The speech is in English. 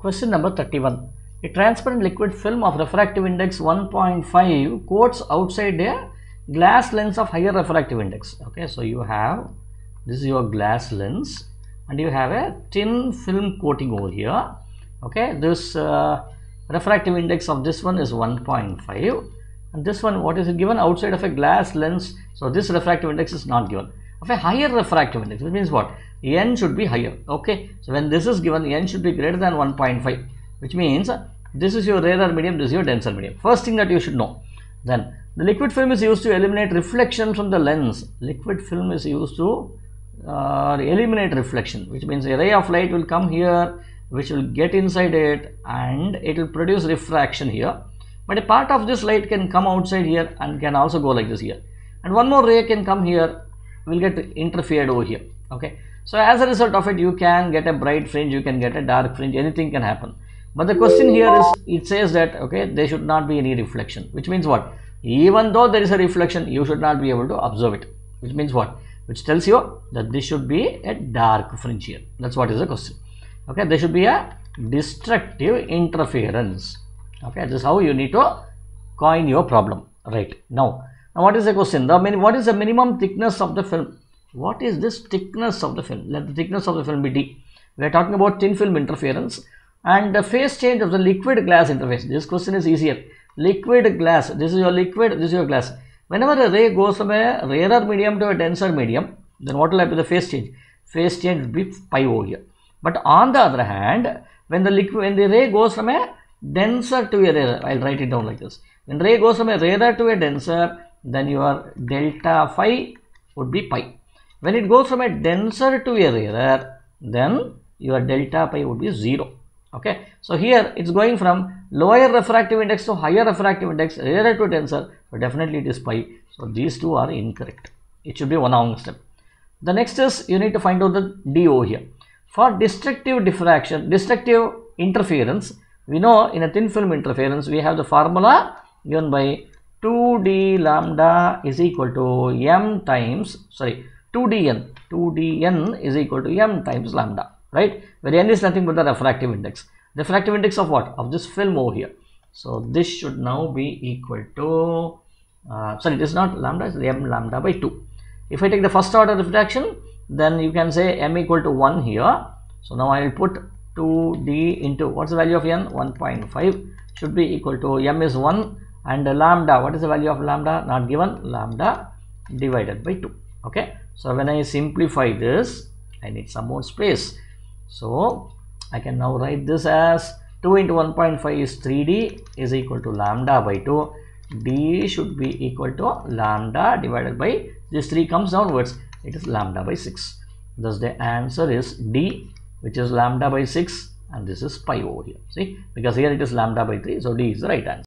Question number 31. A transparent liquid film of refractive index 1.5 coats outside a glass lens of higher refractive index. Okay, so you have, this is your glass lens and you have a thin film coating over here. Okay, this refractive index of this one is 1.5 and this one, what is it given? Outside of a glass lens. So this refractive index is not given. Of a higher refractive index, which means what? N should be higher. Okay, so when this is given, N should be greater than 1.5, which means this is your rarer medium, this is your denser medium. First thing that you should know. Then the liquid film is used to eliminate reflection from the lens. Liquid film is used to eliminate reflection, which means a ray of light will come here, which will get inside it and it will produce refraction here. But a part of this light can come outside here and can also go like this here. And one more ray can come here, will get interfered over here. Okay, so as a result of it, you can get a bright fringe, you can get a dark fringe, anything can happen. But the question here is, it says that, okay, there should not be any reflection, which means what? Even though there is a reflection, you should not be able to observe it, which means what? Which tells you that this should be a dark fringe here. That's what is the question. Okay, there should be a destructive interference. Okay, this is how you need to coin your problem. Right, now what is the question? What is the minimum thickness of the film? What is this thickness of the film? Let the thickness of the film be D. We are talking about thin film interference and the phase change of the liquid glass interface. This question is easier. Liquid glass, this is your liquid, this is your glass. Whenever a ray goes from a rarer medium to a denser medium, then what will happen to the phase change? Phase change will be pi over here. But on the other hand, when the ray goes from a denser to a rarer, I'll write it down like this. When ray goes from a rarer to a denser, then your delta phi would be pi. When it goes from a denser to a rarer, then your delta pi would be 0. Okay, so here it's going from lower refractive index to higher refractive index, rarer to denser, so definitely it is pi. So these two are incorrect. It should be one wrong step. The next is you need to find out the D over here. For destructive interference, we know in a thin film interference we have the formula given by 2d lambda is equal to m times, 2dn is equal to m times lambda, right, where n is nothing but the refractive index. Refractive index of what? Of this film over here. So this should now be equal to, this is not lambda, it's m lambda by 2. If I take the first order refraction, then you can say m equal to 1 here. So now I will put 2d into, what's the value of n? 1.5 should be equal to, m is 1 and lambda, what is the value of lambda? Not given, lambda divided by 2. Okay, so when I simplify this, I need some more space. So I can now write this as 2 into 1.5 is 3d is equal to lambda by 2. D should be equal to lambda divided by, this 3 comes downwards, it is lambda by 6. Thus the answer is D, which is lambda by 6, and this is pi over here. See, because here it is lambda by 3, so D is the right answer.